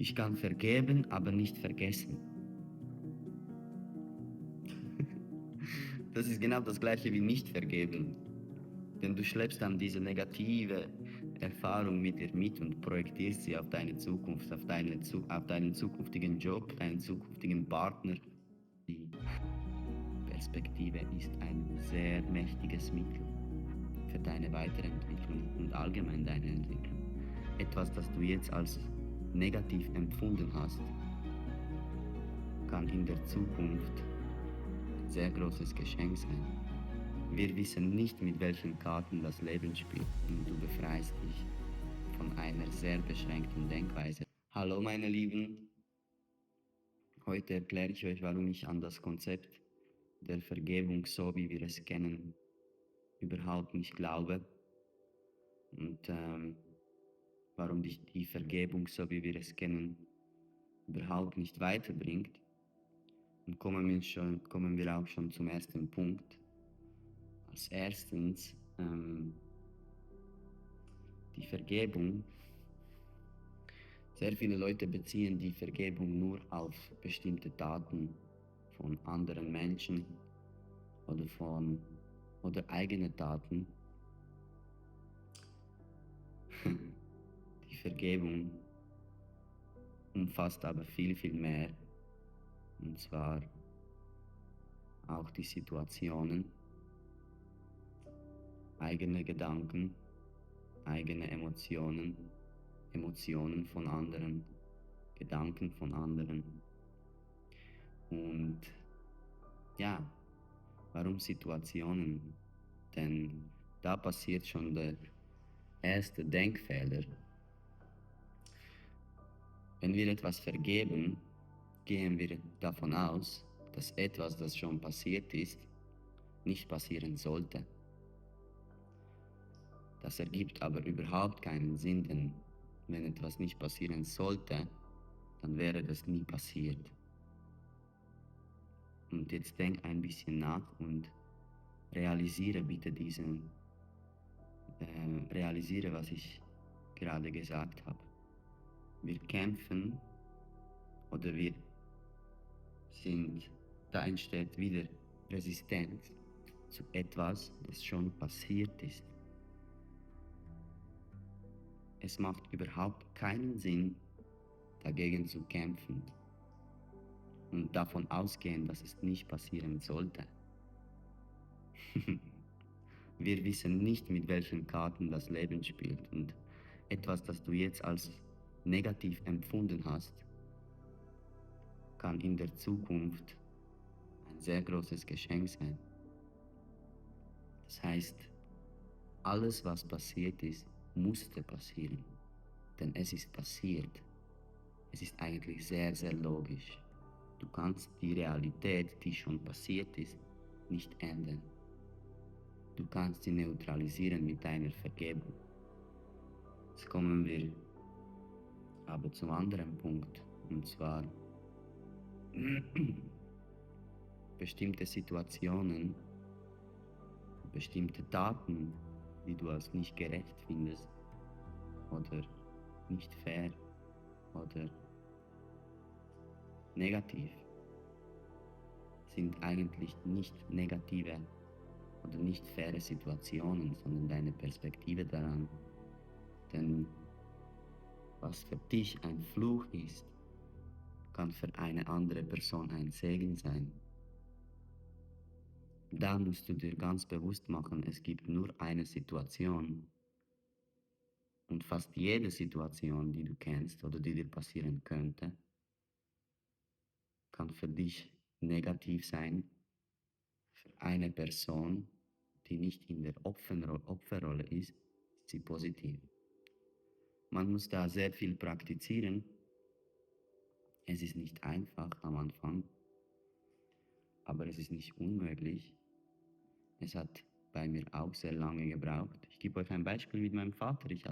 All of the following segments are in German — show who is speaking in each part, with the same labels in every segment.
Speaker 1: Ich kann vergeben, aber nicht vergessen. Das ist genau das gleiche wie nicht vergeben. Denn du schleppst dann diese negative Erfahrung mit dir mit und projektierst sie auf deine Zukunft, auf deinen zukünftigen Job, deinen zukünftigen Partner. Die Perspektive ist ein sehr mächtiges Mittel für deine Weiterentwicklung und allgemein deine Entwicklung. Etwas, das du jetzt als negativ empfunden hast, kann in der Zukunft ein sehr großes Geschenk sein. Wir wissen nicht, mit welchen Karten das Leben spielt, und du befreist dich von einer sehr beschränkten Denkweise. Hallo meine Lieben, heute erkläre ich euch, warum ich an das Konzept der Vergebung, so wie wir es kennen, überhaupt nicht glaube und warum dich die Vergebung, so wie wir es kennen, überhaupt nicht weiterbringt. Und kommen wir auch schon zum ersten Punkt. Als erstens, die Vergebung. Sehr viele Leute beziehen die Vergebung nur auf bestimmte Taten von anderen Menschen oder eigene Taten. Die Vergebung umfasst aber viel, viel mehr, und zwar auch die Situationen, eigene Gedanken, eigene Emotionen von anderen, Gedanken von anderen. Und ja, warum Situationen? Denn da passiert schon der erste Denkfehler. Wenn wir etwas vergeben, gehen wir davon aus, dass etwas, das schon passiert ist, nicht passieren sollte. Das ergibt aber überhaupt keinen Sinn, denn wenn etwas nicht passieren sollte, dann wäre das nie passiert. Und jetzt denk ein bisschen nach und realisiere bitte realisiere, was ich gerade gesagt habe. Wir kämpfen oder wir sind, da entsteht wieder Resistenz zu etwas, das schon passiert ist. Es macht überhaupt keinen Sinn, dagegen zu kämpfen und davon ausgehen, dass es nicht passieren sollte. Wir wissen nicht, mit welchen Karten das Leben spielt, und etwas, das du jetzt als negativ empfunden hast, kann in der Zukunft ein sehr großes Geschenk sein. Das heißt, alles, was passiert ist, musste passieren, denn es ist passiert. Es ist eigentlich sehr, sehr logisch. Du kannst die Realität, die schon passiert ist, nicht ändern. Du kannst sie neutralisieren mit deiner Vergebung. Jetzt kommen wir aber zum anderen Punkt, und zwar bestimmte Situationen, bestimmte Taten, die du als nicht gerecht findest oder nicht fair oder negativ, sind eigentlich nicht negative oder nicht faire Situationen, sondern deine Perspektive daran. Denn was für dich ein Fluch ist, kann für eine andere Person ein Segen sein. Da musst du dir ganz bewusst machen, es gibt nur eine Situation, und fast jede Situation, die du kennst oder die dir passieren könnte, kann für dich negativ sein. Für eine Person, die nicht in der Opferrolle ist sie positiv. Man muss da sehr viel praktizieren. Es ist nicht einfach am Anfang, aber es ist nicht unmöglich. Es hat bei mir auch sehr lange gebraucht. Ich gebe euch ein Beispiel mit meinem Vater. Ich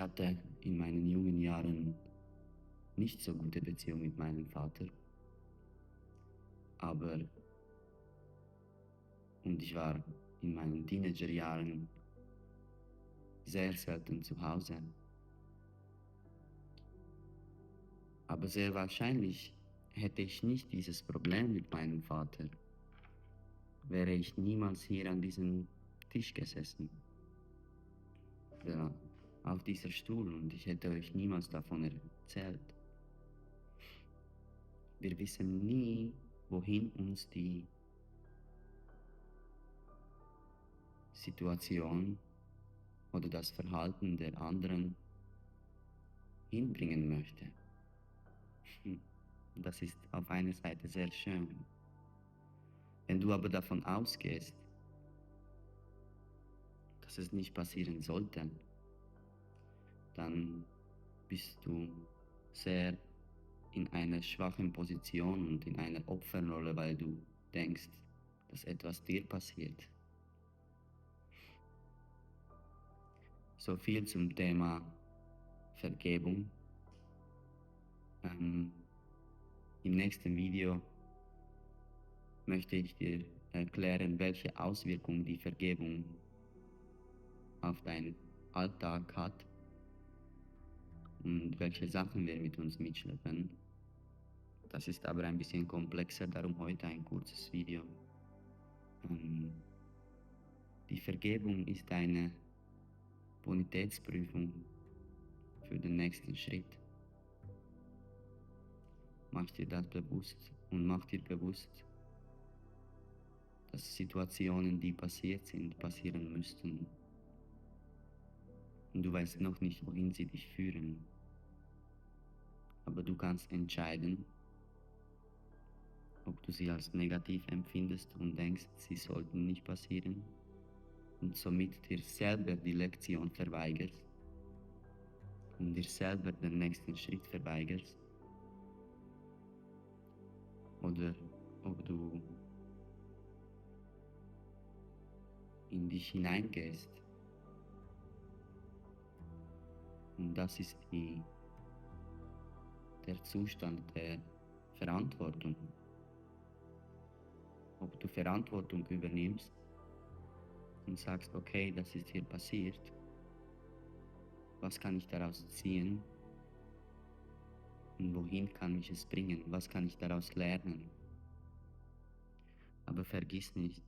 Speaker 1: hatte in meinen jungen Jahren nicht so gute Beziehung mit meinem Vater. Und ich war in meinen Teenagerjahren sehr selten zu Hause. Aber sehr wahrscheinlich hätte ich nicht dieses Problem mit meinem Vater, wäre ich niemals hier an diesem Tisch gesessen, ja, auf dieser Stuhl, und ich hätte euch niemals davon erzählt. Wir wissen nie, wohin uns die Situation oder das Verhalten der anderen hinbringen möchte. Das ist auf einer Seite sehr schön. Wenn du aber davon ausgehst, dass es nicht passieren sollte, dann bist du sehr in einer schwachen Position und in einer Opferrolle, weil du denkst, dass etwas dir passiert. So viel zum Thema Vergebung. Im nächsten Video möchte ich dir erklären, welche Auswirkungen die Vergebung auf deinen Alltag hat und welche Sachen wir mit uns mitschleppen. Das ist aber ein bisschen komplexer, darum heute ein kurzes Video. Die Vergebung ist eine Bonitätsprüfung für den nächsten Schritt. Mach dir das bewusst und mach dir bewusst, dass Situationen, die passiert sind, passieren müssten. Und du weißt noch nicht, wohin sie dich führen. Aber du kannst entscheiden, ob du sie als negativ empfindest und denkst, sie sollten nicht passieren und somit dir selber die Lektion verweigerst und dir selber den nächsten Schritt verweigerst, oder ob du in dich hineingehst. Und das ist der Zustand der Verantwortung. Ob du Verantwortung übernimmst und sagst, okay, das ist hier passiert, was kann ich daraus ziehen und wohin kann mich es bringen, was kann ich daraus lernen. Aber vergiss nicht,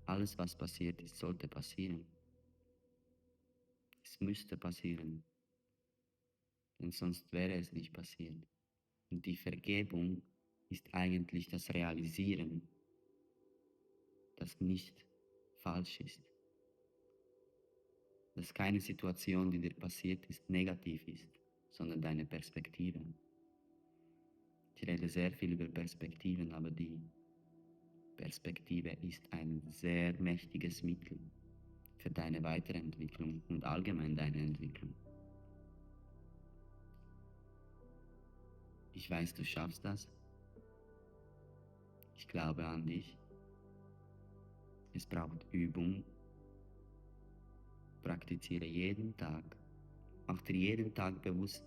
Speaker 1: alles was passiert ist, sollte passieren. Es müsste passieren, denn sonst wäre es nicht passiert. Und die Vergebung ist eigentlich das Realisieren, das nicht falsch ist. Dass keine Situation, die dir passiert ist, negativ ist, sondern deine Perspektive. Ich rede sehr viel über Perspektiven, aber die Perspektive ist ein sehr mächtiges Mittel für deine Weiterentwicklung und allgemein deine Entwicklung. Ich weiß, du schaffst das. Ich glaube an dich. Es braucht Übung. Praktiziere jeden Tag. Mach dir jeden Tag bewusst,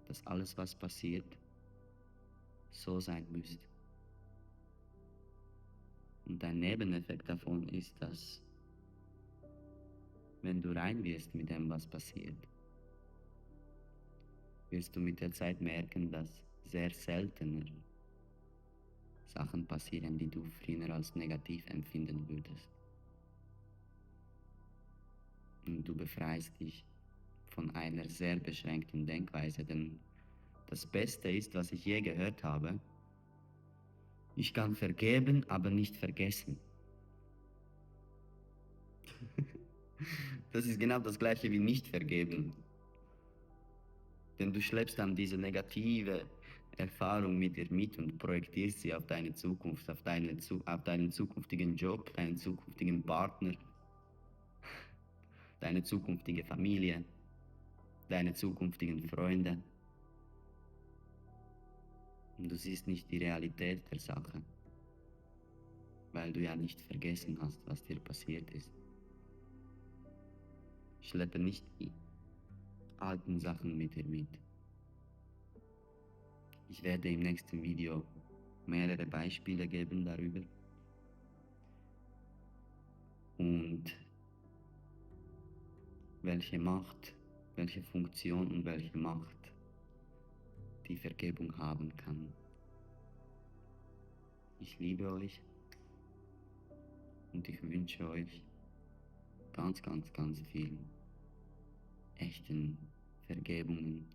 Speaker 1: dass alles, was passiert, so sein müsste. Und ein Nebeneffekt davon ist, dass, wenn du rein wirst mit dem, was passiert, wirst du mit der Zeit merken, dass sehr seltener Sachen passieren, die du früher als negativ empfinden würdest. Und du befreist dich von einer sehr beschränkten Denkweise, denn das Beste ist, was ich je gehört habe: Ich kann vergeben, aber nicht vergessen. Das ist genau das Gleiche wie nicht vergeben. Denn du schleppst dann diese negative Erfahrung mit dir mit und projektierst sie auf deine Zukunft, auf deinen zukünftigen Job, deinen zukünftigen Partner, deine zukünftige Familie, deine zukünftigen Freunde. Und du siehst nicht die Realität der Sache, weil du ja nicht vergessen hast, was dir passiert ist. Schleppe nicht die alten Sachen mit dir mit. Ich werde im nächsten Video mehrere Beispiele geben darüber. Und welche Macht, welche Funktion und welche Macht die Vergebung haben kann. Ich liebe euch und ich wünsche euch ganz, ganz, ganz viel echten Vergebungen